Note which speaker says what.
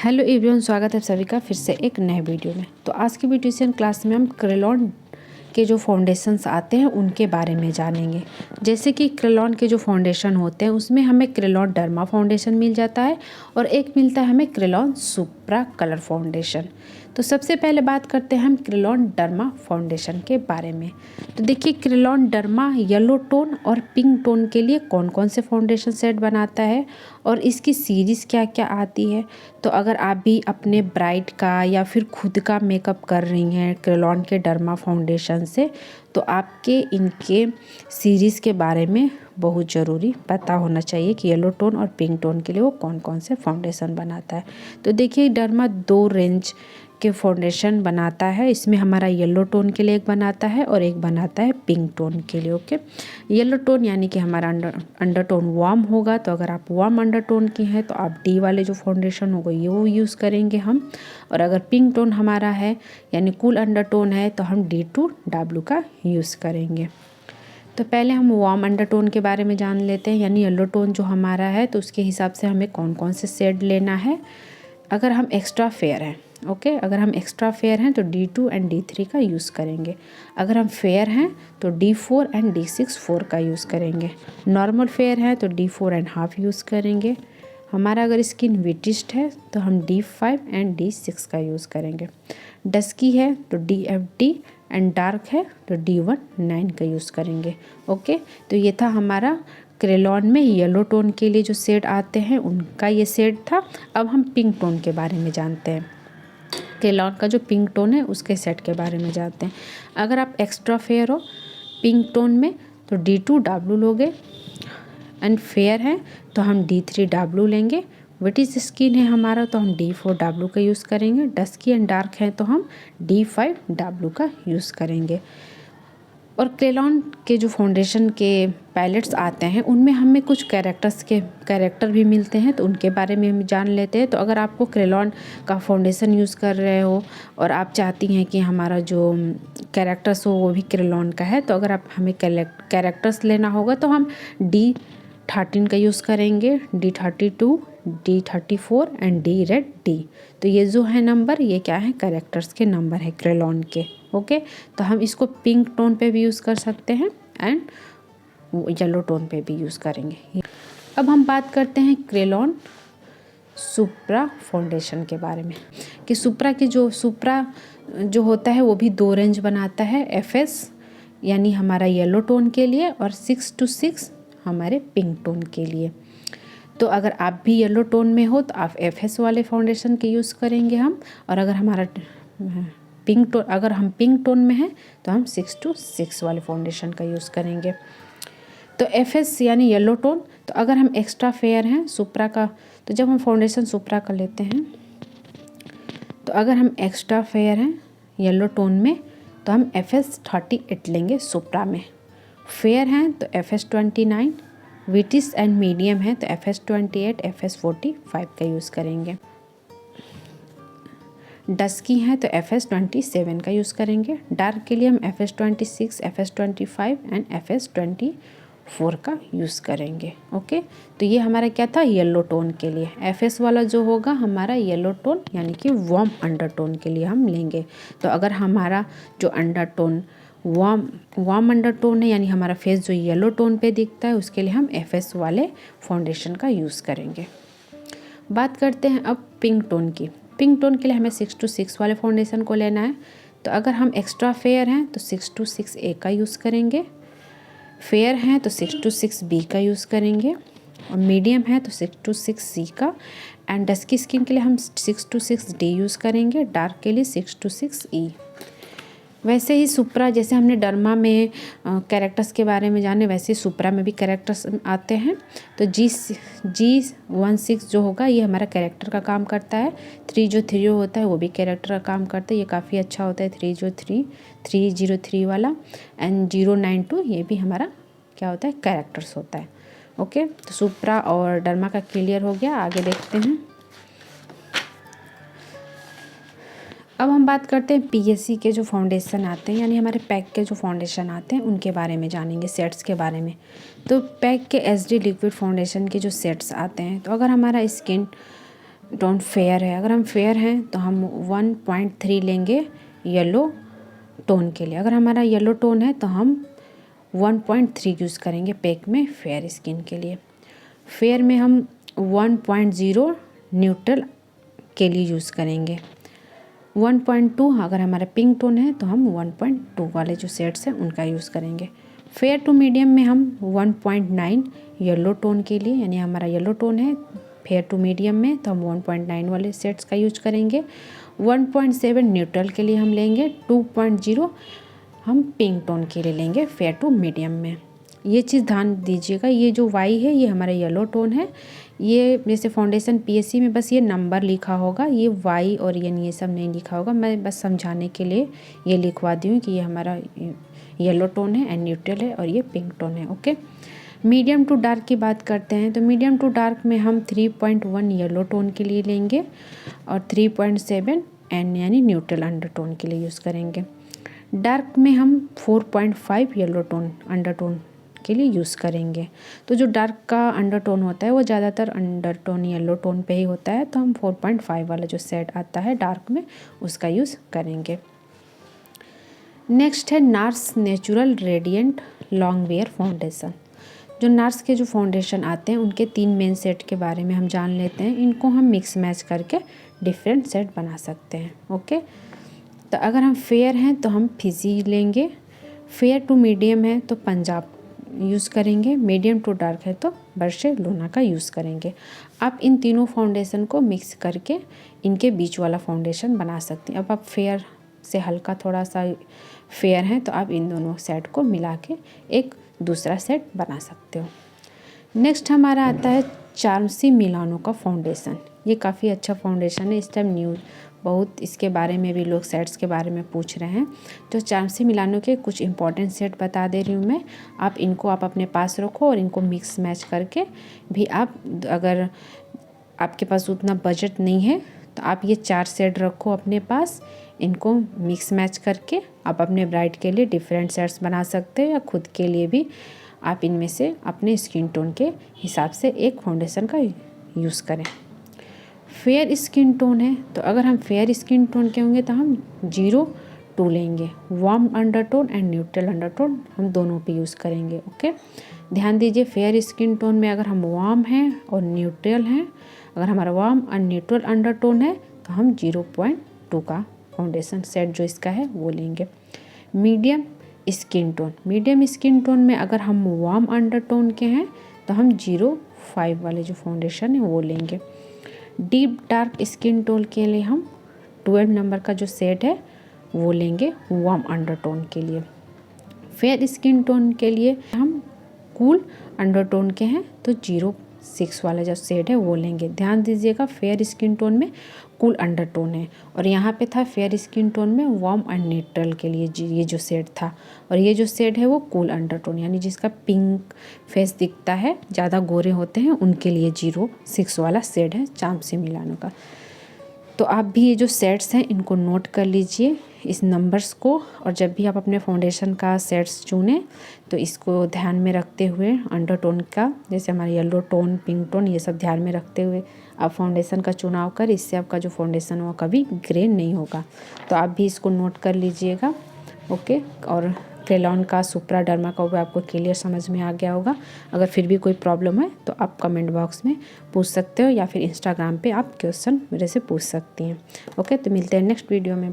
Speaker 1: Hello everyone, स्वागत है आप सभी का फिर से एक नए वीडियो में। तो आज की ब्यूटिशियन क्लास में हम क्रेलॉन के जो फाउंडेशंस आते हैं उनके बारे में जानेंगे। जैसे कि क्रेलॉन के जो फाउंडेशन होते हैं उसमें हमें क्रेलॉन डर्मा फाउंडेशन मिल जाता है और एक मिलता है हमें क्रेलॉन सुप्रा कलर फाउंडेशन। तो सबसे पहले बात करते हैं हम क्रेलॉन डर्मा फाउंडेशन के बारे में। तो देखिए, क्रेलॉन डर्मा येलो टोन और पिंक टोन के लिए कौन कौन से फाउंडेशन सेट बनाता है और इसकी सीरीज़ क्या क्या आती है। तो अगर आप भी अपने ब्राइड का या फिर खुद का मेकअप कर रही हैं क्रेलॉन के डर्मा फाउंडेशन से, तो आपके इनके सीरीज़ के बारे में बहुत ज़रूरी पता होना चाहिए कि येलो टोन और पिंक टोन के लिए वो कौन कौन से फाउंडेशन बनाता है। तो देखिए, डर्मा 2 रेंज के फाउंडेशन बनाता है। इसमें हमारा येलो टोन के लिए एक बनाता है और एक बनाता है पिंक टोन के लिए। ओके, येलो टोन यानी कि हमारा अंडर टोन वार्म होगा। तो अगर आप वार्म अंडर टोन की हैं तो आप डी वाले जो फाउंडेशन होगा ये वो यूज़ करेंगे हम। और अगर पिंक टोन हमारा है यानी कूल अंडर टोन है तो हम D2W का यूज़ करेंगे। तो पहले हम वार्म अंडर टोन के बारे में जान लेते हैं, यानी येलो टोन जो हमारा है तो उसके हिसाब से हमें कौन कौन से शेड लेना है। अगर हम एक्स्ट्रा फेयर हैं, ओके, अगर हम एक्स्ट्रा फेयर हैं तो D2 एंड D3 का यूज़ करेंगे। अगर हम फेयर हैं तो D4 एंड D6 4 का यूज़ करेंगे। नॉर्मल फेयर है तो D4 एंड हाफ यूज़ करेंगे। हमारा अगर स्किन विटिस्ट है तो हम D5 एंड D6 का यूज़ करेंगे। डस्की है तो DFD एंड डार्क है तो D1 9 का यूज़ करेंगे। ओके, तो ये था हमारा क्रेलॉन में येलो टोन के लिए जो शेड आते हैं उनका ये शेड था। अब हम पिंक टोन के बारे में जानते हैं। क्रेलॉन का जो पिंक टोन है उसके सेट के बारे में जानते हैं। अगर आप एक्स्ट्रा फेयर हो पिंक टोन में तो D2W लोगे एंड फेयर है तो हम D3W लेंगे। विटिश स्किन है हमारा तो हम D4W का यूज़ करेंगे। डस्की एंड डार्क है तो हम D5W का यूज़ करेंगे। और क्रेलॉन के जो फाउंडेशन के पैलेट्स आते हैं उनमें हमें कुछ कैरेक्टर भी मिलते हैं, तो उनके बारे में हम जान लेते हैं। तो अगर आपको क्रेलॉन का फाउंडेशन यूज़ कर रहे हो और आप चाहती हैं कि हमारा जो कैरेक्टर्स हो वो भी क्रेलॉन का है, तो अगर आप हमें कैरेक्टर्स लेना होगा तो हम D13 का यूज़ करेंगे, D32, D34 and D red D। तो ये जो है नंबर, ये क्या है, कैरेक्टर्स के नंबर है क्रेलॉन के। ओके, तो हम इसको पिंक टोन पे भी यूज़ कर सकते हैं एंड येलो टोन पे भी यूज़ करेंगे। अब हम बात करते हैं क्रेलॉन सुप्रा फाउंडेशन के बारे में कि सुप्रा जो होता है वो भी 2 रेंज बनाता है। FS यानी हमारा येलो टोन के लिए और 6 to 6 हमारे पिंक टोन के लिए। तो अगर आप भी येलो टोन में हो तो आप FS वाले फाउंडेशन के यूज़ करेंगे हम। और अगर हम पिंक टोन में हैं तो हम 6 to 6 वाले फाउंडेशन का यूज़ करेंगे। तो FS यानी येलो टोन। तो अगर हम एक्स्ट्रा फेयर हैं सुप्रा का, तो जब हम फाउंडेशन सुप्रा का लेते हैं तो अगर हम एक्स्ट्रा फेयर हैं येलो टोन में तो हम FS 38 लेंगे सुप्रा में। फेयर हैं तो FS 29, विटिश एंड मीडियम है तो FS 28, FS 45 का यूज़ करेंगे। डस्की है तो FS 27 का यूज़ करेंगे। डार्क के लिए हम FS 26, FS 25 एंड FS 24 का यूज़ करेंगे। ओके, तो ये हमारा क्या था, येलो टोन के लिए। FS वाला जो होगा हमारा येलो टोन यानी कि वार्म अंडर टोन के लिए हम लेंगे। तो अगर हमारा जो under tone warm under tone है यानी हमारा फेस जो येलो टोन पे दिखता है उसके लिए हम FS वाले फाउंडेशन का यूज़ करेंगे। बात करते हैं अब पिंक टोन की। पिंक टोन के लिए हमें 6 to 6 वाले फाउंडेशन को लेना है। तो अगर हम एक्स्ट्रा फेयर हैं तो 6 to 6A का यूज़ करेंगे। फेयर हैं तो 6 to 6B का यूज़ करेंगे और मीडियम है तो 6 to 6C का। एंड डस्की स्किन के लिए हम 6 to 6D यूज़ करेंगे। डार्क के लिए 6 to 6E। वैसे ही सुप्रा, जैसे हमने डर्मा में कैरेक्टर्स के बारे में जाने, वैसे ही सुप्रा में भी कैरेक्टर्स आते हैं। तो G16 जो होगा ये हमारा कैरेक्टर का काम करता है। 303 होता है वो भी कैरेक्टर का काम करता है। ये काफ़ी अच्छा होता है 303 वाला। एंड 092 ये भी हमारा क्या होता है, कैरेक्टर्स होता है। ओके, तो सुप्रा और डर्मा का क्लियर हो गया। आगे देखते हैं। अब हम बात करते हैं PSC के जो फाउंडेशन आते हैं यानी हमारे पैक के जो फाउंडेशन आते हैं उनके बारे में जानेंगे, सेट्स के बारे में। तो पैक के SD लिक्विड फाउंडेशन के जो सेट्स आते हैं, तो अगर हमारा स्किन टोन फेयर है, अगर हम फेयर हैं तो हम 1.3 लेंगे येलो टोन के लिए। अगर हमारा येलो टोन है तो हम 1.3 यूज़ करेंगे पैक में फेयर स्किन के लिए। फेयर में हम 1.0 न्यूट्रल के लिए यूज़ करेंगे। 1.2 अगर हमारा पिंक टोन है तो हम 1.2 वाले जो शेड्स हैं उनका यूज़ करेंगे। फेयर टू मीडियम में हम 1.9 येलो टोन के लिए, यानी हमारा येलो टोन है फेयर टू मीडियम में तो हम 1.9 वाले शेड्स का यूज करेंगे। 1.7 न्यूट्रल के लिए हम लेंगे। 2.0 हम पिंक टोन के लिए लेंगे फेयर टू मीडियम में। ये चीज़ ध्यान दीजिएगा, ये जो वाई है ये हमारा येलो टोन है। ये जैसे फाउंडेशन पीएससी में बस ये नंबर लिखा होगा, ये वाई और ये सब नहीं लिखा होगा। मैं बस समझाने के लिए ये लिखवा दी हूँ कि ये हमारा येलो टोन है एंड न्यूट्रल है और ये पिंक टोन है। ओके, मीडियम टू डार्क की बात करते हैं तो मीडियम टू डार्क में हम 3.1 येलो टोन के लिए लेंगे और 3.7 एंड यानी न्यूट्रल अंडरटोन के लिए यूज़ करेंगे। डार्क में हम 4.5 येलो टोन अंडरटोन के लिए यूज़ करेंगे। तो जो डार्क का अंडरटोन होता है वो ज़्यादातर अंडरटोन येलो टोन पे ही होता है, तो हम 4.5 वाला जो शेड आता है डार्क में उसका यूज़ करेंगे। नेक्स्ट है nurse natural radiant long where foundation. जो नार्स के जो फाउंडेशन आते हैं उनके 3 मेन सेट के बारे में हम जान लेते हैं। इनको हम मिक्स मैच करके डिफरेंट सेट बना सकते हैं। ओके, तो अगर हम फेयर हैं तो हम फिजी लेंगे, फेयर टू मीडियम है तो पंजाब यूज़ करेंगे, मीडियम टू डार्क है तो बार्सिलोना का यूज़ करेंगे। आप इन तीनों फाउंडेशन को मिक्स करके इनके बीच वाला फाउंडेशन बना सकते हैं। अब आप फेयर से हल्का थोड़ा सा फेयर हैं तो आप इन दोनों सेट को मिला के एक दूसरा सेट बना सकते हो। नेक्स्ट हमारा आता है चार्म्सी मिलानो का फाउंडेशन। ये काफ़ी अच्छा फाउंडेशन है, इस टाइम न्यूज़ बहुत इसके बारे में भी लोग सेट्स के बारे में पूछ रहे हैं। तो चार्म्सी मिलानो के कुछ इंपॉर्टेंट सेट बता दे रही हूँ मैं, आप इनको आप अपने पास रखो और इनको मिक्स मैच करके भी आप, अगर आपके पास उतना बजट नहीं है तो आप ये 4 सेट रखो अपने पास। इनको मिक्स मैच करके आप अपने ब्राइड के लिए डिफरेंट सेट्स बना सकते हैं या खुद के लिए भी आप इनमें से अपने स्किन टोन के हिसाब से एक फाउंडेशन का यूज़ करें। फेयर स्किन टोन है तो अगर हम फेयर स्किन टोन के होंगे तो हम 0.2 लेंगे। Warm undertone and neutral undertone हम दोनों पे यूज़ करेंगे। ओके, ध्यान दीजिए फेयर स्किन टोन में अगर हम वार्म हैं और न्यूट्रल हैं, अगर हमारा वार्म और न्यूट्रल अंडरटोन है तो हम 0.2 का फाउंडेशन सेट जो इसका है वो लेंगे। Medium skin tone, medium skin tone में अगर हम वार्म अंडरटोन के हैं तो हम 0.5 वाले जो फाउंडेशन है वो लेंगे। डीप डार्क स्किन टोन के लिए हम 12 नंबर का जो सेट है वो लेंगे वार्म अंडरटोन के लिए। फेयर स्किन टोन के लिए हम कूल अंडरटोन के हैं तो 0.6 वाला जो शेड है वो लेंगे। ध्यान दीजिएगा फेयर स्किन टोन में कूल अंडरटोन है और यहाँ पे था फेयर स्किन टोन में वार्म एंड न्यूट्रल के लिए ये जो शेड था, और ये जो शेड है वो कूल अंडरटोन यानी जिसका पिंक फेस दिखता है, ज़्यादा गोरे होते हैं उनके लिए 0.6 वाला शेड है चार्म्सी मिलानो का। तो आप भी ये जो सेट्स हैं इनको नोट कर लीजिए इस नंबर्स को, और जब भी आप अपने फाउंडेशन का सेट्स चुनें तो इसको ध्यान में रखते हुए अंडरटोन का, जैसे हमारा येलो टोन, पिंक टोन, ये सब ध्यान में रखते हुए आप फाउंडेशन का चुनाव कर, इससे आपका जो फाउंडेशन वो कभी ग्रे नहीं होगा। तो आप भी इसको नोट कर लीजिएगा। ओके, और क्रेलॉन का, सुप्रा डर्मा का वो आपको क्लियर समझ में आ गया होगा। अगर फिर भी कोई प्रॉब्लम है तो आप कमेंट बॉक्स में पूछ सकते हो या फिर इंस्टाग्राम पे आप क्वेश्चन मेरे से पूछ सकती हैं। ओके, तो मिलते हैं नेक्स्ट वीडियो में।